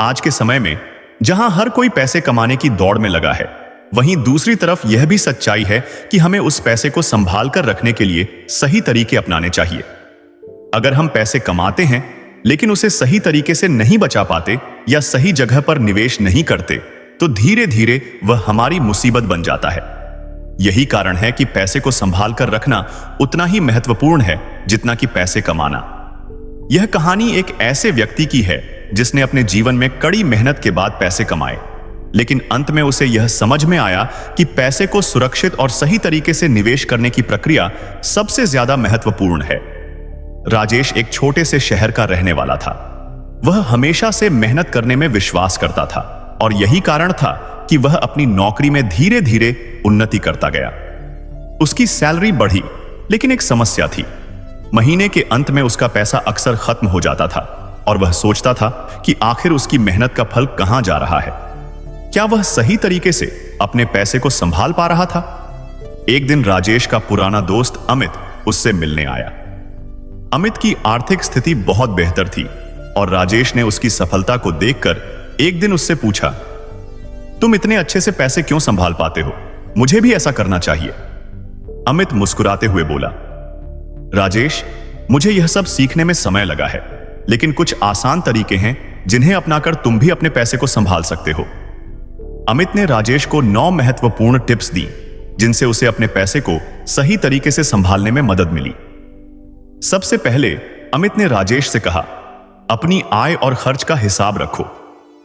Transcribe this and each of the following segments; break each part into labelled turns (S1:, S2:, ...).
S1: आज के समय में जहां हर कोई पैसे कमाने की दौड़ में लगा है, वहीं दूसरी तरफ यह भी सच्चाई है कि हमें उस पैसे को संभाल कर रखने के लिए सही तरीके अपनाने चाहिए। अगर हम पैसे कमाते हैं लेकिन उसे सही तरीके से नहीं बचा पाते या सही जगह पर निवेश नहीं करते, तो धीरे धीरे वह हमारी मुसीबत बन जाता है। यही कारण है कि पैसे को संभाल कर रखना उतना ही महत्वपूर्ण है जितना कि पैसे कमाना। यह कहानी एक ऐसे व्यक्ति की है जिसने अपने जीवन में कड़ी मेहनत के बाद पैसे कमाए, लेकिन अंत में उसे यह समझ में आया कि पैसे को सुरक्षित और सही तरीके से निवेश करने की प्रक्रिया सबसे ज्यादा महत्वपूर्ण है। राजेश एक छोटे से शहर का रहने वाला था। वह हमेशा से मेहनत करने में विश्वास करता था और यही कारण था कि वह अपनी नौकरी में धीरे धीरे उन्नति करता गया। उसकी सैलरी बढ़ी, लेकिन एक समस्या थी। महीने के अंत में उसका पैसा अक्सर खत्म हो जाता था और वह सोचता था कि आखिर उसकी मेहनत का फल कहां जा रहा है। क्या वह सही तरीके से अपने पैसे को संभाल पा रहा था? एक दिन राजेश का पुराना दोस्त अमित उससे मिलने आया। अमित की आर्थिक स्थिति बहुत बेहतर थी और राजेश ने उसकी सफलता को देखकर एक दिन उससे पूछा, तुम इतने अच्छे से पैसे क्यों संभाल पाते हो? मुझे भी ऐसा करना चाहिए। अमित मुस्कुराते हुए बोला, राजेश, मुझे यह सब सीखने में समय लगा है, लेकिन कुछ आसान तरीके हैं जिन्हें अपनाकर तुम भी अपने पैसे को संभाल सकते हो। अमित ने राजेश को 9 महत्वपूर्ण टिप्स दी जिनसे उसे अपने पैसे को सही तरीके से संभालने में मदद मिली। सबसे पहले अमित ने राजेश से कहा, अपनी आय और खर्च का हिसाब रखो।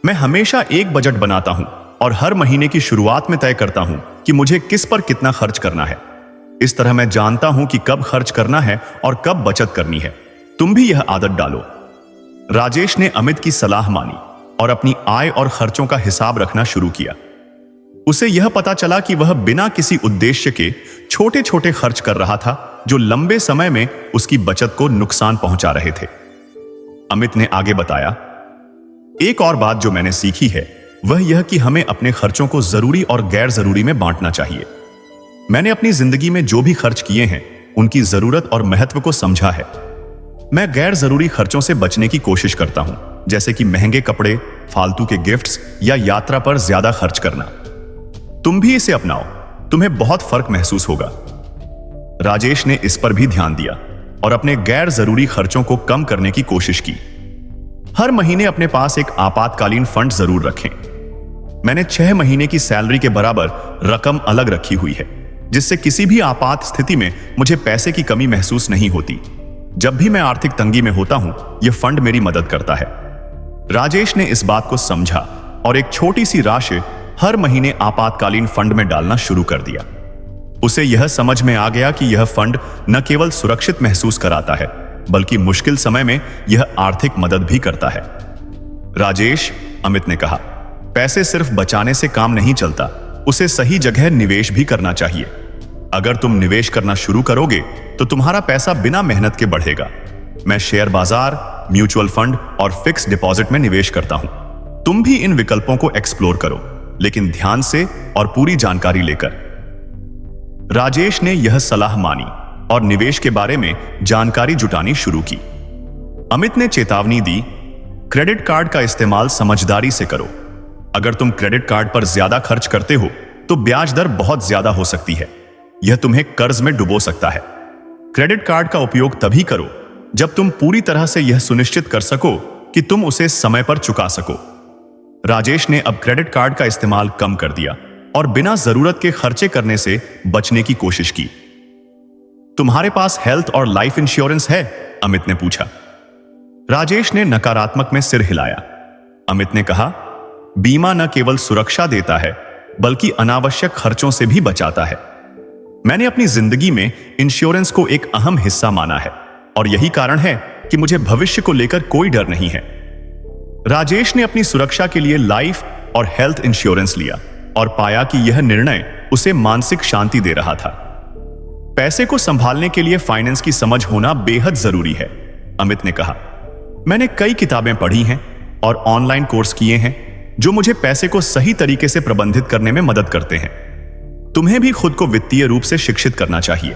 S1: मैं हमेशा एक बजट बनाता हूं और हर महीने की शुरुआत में तय करता हूं कि मुझे किस पर कितना खर्च करना है। इस तरह मैं जानता हूं कि कब खर्च करना है और कब बचत करनी है। तुम भी यह आदत डालो। राजेश ने अमित की सलाह मानी और अपनी आय और खर्चों का हिसाब रखना शुरू किया। उसे यह पता चला कि वह बिना किसी उद्देश्य के छोटे छोटे खर्च कर रहा था जो लंबे समय में उसकी बचत को नुकसान पहुंचा रहे थे। अमित ने आगे बताया, एक और बात जो मैंने सीखी है वह यह कि हमें अपने खर्चों को जरूरी और गैर जरूरी में बांटना चाहिए। मैंने अपनी जिंदगी में जो भी खर्च किए हैं उनकी जरूरत और महत्व को समझा है। मैं गैर जरूरी खर्चों से बचने की कोशिश करता हूं, जैसे कि महंगे कपड़े, फालतू के गिफ्ट्स या यात्रा पर ज्यादा खर्च करना। तुम भी इसे अपनाओ, तुम्हें बहुत फर्क महसूस होगा। राजेश ने इस पर भी ध्यान दिया और अपने गैर जरूरी खर्चों को कम करने की कोशिश की। हर महीने अपने पास एक आपातकालीन फंड जरूर रखें। मैंने 6 महीने की सैलरी के बराबर रकम अलग रखी हुई है, जिससे किसी भी आपात स्थिति में मुझे पैसे की कमी महसूस नहीं होती। जब भी मैं आर्थिक तंगी में होता हूं, यह फंड मेरी मदद करता है। राजेश ने इस बात को समझा और एक छोटी सी राशि हर महीने आपातकालीन फंड में डालना शुरू कर दिया। उसे यह समझ में आ गया कि यह फंड न केवल सुरक्षित महसूस कराता है, बल्कि मुश्किल समय में यह आर्थिक मदद भी करता है। राजेश, अमित ने कहा, पैसे सिर्फ बचाने से काम नहीं चलता, उसे सही जगह निवेश भी करना चाहिए। अगर तुम निवेश करना शुरू करोगे तो तुम्हारा पैसा बिना मेहनत के बढ़ेगा। मैं शेयर बाजार, म्यूचुअल फंड और फिक्स डिपॉजिट में निवेश करता हूं। तुम भी इन विकल्पों को एक्सप्लोर करो, लेकिन ध्यान से और पूरी जानकारी लेकर। राजेश ने यह सलाह मानी और निवेश के बारे में जानकारी जुटानी शुरू की। अमित ने चेतावनी दी, क्रेडिट कार्ड का इस्तेमाल समझदारी से करो। अगर तुम क्रेडिट कार्ड पर ज्यादा खर्च करते हो तो ब्याज दर बहुत ज्यादा हो सकती है। यह तुम्हें कर्ज में डुबो सकता है। क्रेडिट कार्ड का उपयोग तभी करो जब तुम पूरी तरह से यह सुनिश्चित कर सको कि तुम उसे समय पर चुका सको। राजेश ने अब क्रेडिट कार्ड का इस्तेमाल कम कर दिया और बिना जरूरत के खर्चे करने से बचने की कोशिश की। तुम्हारे पास हेल्थ और लाइफ इंश्योरेंस है? अमित ने पूछा। राजेश ने नकारात्मक में सिर हिलाया। अमित ने कहा, बीमा न केवल सुरक्षा देता है बल्कि अनावश्यक खर्चों से भी बचाता है। मैंने अपनी जिंदगी में इंश्योरेंस को एक अहम हिस्सा माना है और यही कारण है कि मुझे भविष्य को लेकर कोई डर नहीं है। राजेश ने अपनी सुरक्षा के लिए लाइफ और हेल्थ इंश्योरेंस लिया और पाया कि यह निर्णय उसे मानसिक शांति दे रहा था। पैसे को संभालने के लिए फाइनेंस की समझ होना बेहद जरूरी है, अमित ने कहा। मैंने कई किताबें पढ़ी हैं और ऑनलाइन कोर्स किए हैं जो मुझे पैसे को सही तरीके से प्रबंधित करने में मदद करते हैं। तुम्हें भी खुद को वित्तीय रूप से शिक्षित करना चाहिए।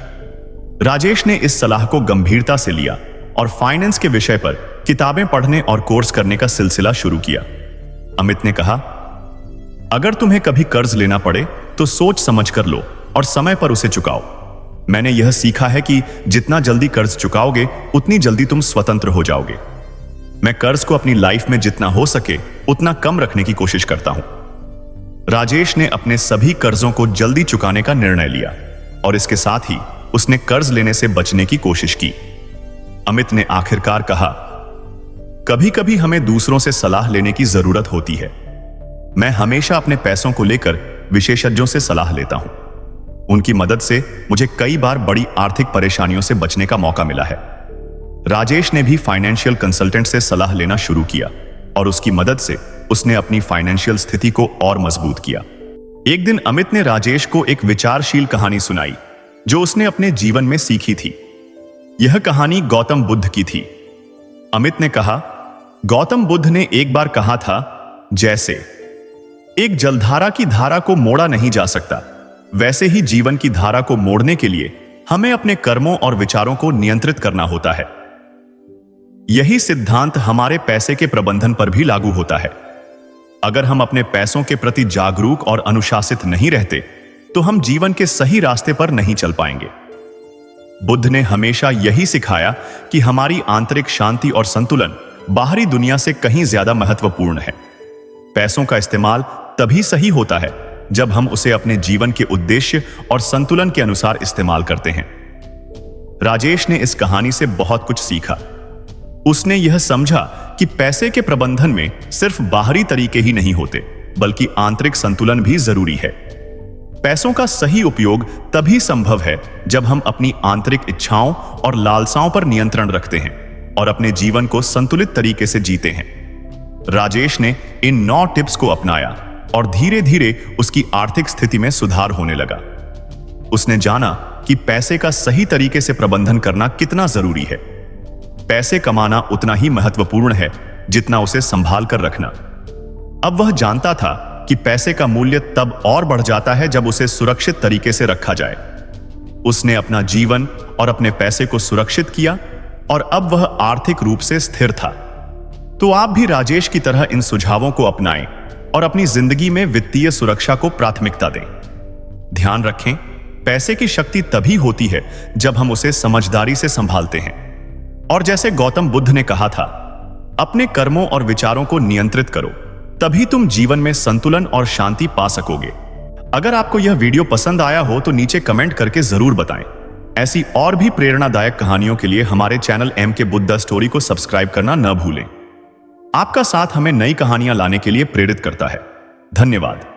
S1: राजेश ने इस सलाह को गंभीरता से लिया और फाइनेंस के विषय पर किताबें पढ़ने और कोर्स करने का सिलसिला शुरू किया। अमित ने कहा, अगर तुम्हें कभी कर्ज लेना पड़े तो सोच समझ कर लो और समय पर उसे चुकाओ। मैंने यह सीखा है कि जितना जल्दी कर्ज चुकाओगे उतनी जल्दी तुम स्वतंत्र हो जाओगे। मैं कर्ज को अपनी लाइफ में जितना हो सके उतना कम रखने की कोशिश करता हूं। राजेश ने अपने सभी कर्जों को जल्दी चुकाने का निर्णय लिया और इसके साथ ही उसने कर्ज लेने से बचने की कोशिश की। अमित ने आखिरकार कहा, कभी कभी हमें दूसरों से सलाह लेने की जरूरत होती है। मैं हमेशा अपने पैसों को लेकर विशेषज्ञों से सलाह लेता हूं। उनकी मदद से मुझे कई बार बड़ी आर्थिक परेशानियों से बचने का मौका मिला है। राजेश ने भी फाइनेंशियल कंसल्टेंट से सलाह लेना शुरू किया और उसकी मदद से उसने अपनी फाइनेंशियल स्थिति को और मजबूत किया। एक दिन अमित ने राजेश को एक विचारशील कहानी सुनाई जो उसने अपने जीवन में सीखी थी। यह कहानी गौतम बुद्ध की थी। अमित ने कहा, गौतम बुद्ध ने एक बार कहा था, जैसे एक जलधारा की धारा को मोड़ा नहीं जा सकता, वैसे ही जीवन की धारा को मोड़ने के लिए हमें अपने कर्मों और विचारों को नियंत्रित करना होता है। यही सिद्धांत हमारे पैसे के प्रबंधन पर भी लागू होता है। अगर हम अपने पैसों के प्रति जागरूक और अनुशासित नहीं रहते तो हम जीवन के सही रास्ते पर नहीं चल पाएंगे। बुद्ध ने हमेशा यही सिखाया कि हमारी आंतरिक शांति और संतुलन बाहरी दुनिया से कहीं ज्यादा महत्वपूर्ण है। पैसों का इस्तेमाल तभी सही होता है जब हम उसे अपने जीवन के उद्देश्य और संतुलन के अनुसार इस्तेमाल करते हैं। राजेश ने इस कहानी से बहुत कुछ सीखा। उसने यह समझा कि पैसे के प्रबंधन में सिर्फ बाहरी तरीके ही नहीं होते, बल्कि आंतरिक संतुलन भी जरूरी है। पैसों का सही उपयोग तभी संभव है जब हम अपनी आंतरिक इच्छाओं और लालसाओं पर नियंत्रण रखते हैं और अपने जीवन को संतुलित तरीके से जीते हैं। राजेश ने इन 9 टिप्स को अपनाया और धीरे धीरे उसकी आर्थिक स्थिति में सुधार होने लगा। उसने जाना कि पैसे का सही तरीके से प्रबंधन करना कितना जरूरी है। पैसे कमाना उतना ही महत्वपूर्ण है जितना उसे संभाल कर रखना। अब वह जानता था कि पैसे का मूल्य तब और बढ़ जाता है जब उसे सुरक्षित तरीके से रखा जाए। उसने अपना जीवन और अपने पैसे को सुरक्षित किया और अब वह आर्थिक रूप से स्थिर था। तो आप भी राजेश की तरह इन सुझावों को अपनाएं और अपनी जिंदगी में वित्तीय सुरक्षा को प्राथमिकता दें। ध्यान रखें, पैसे की शक्ति तभी होती है जब हम उसे समझदारी से संभालते हैं। और जैसे गौतम बुद्ध ने कहा था, अपने कर्मों और विचारों को नियंत्रित करो, तभी तुम जीवन में संतुलन और शांति पा सकोगे। अगर आपको यह वीडियो पसंद आया हो तो नीचे कमेंट करके जरूर बताएं। ऐसी और भी प्रेरणादायक कहानियों के लिए हमारे चैनल MK बुद्धा स्टोरी को सब्सक्राइब करना न भूलें। आपका साथ हमें नई कहानियां लाने के लिए प्रेरित करता है। धन्यवाद।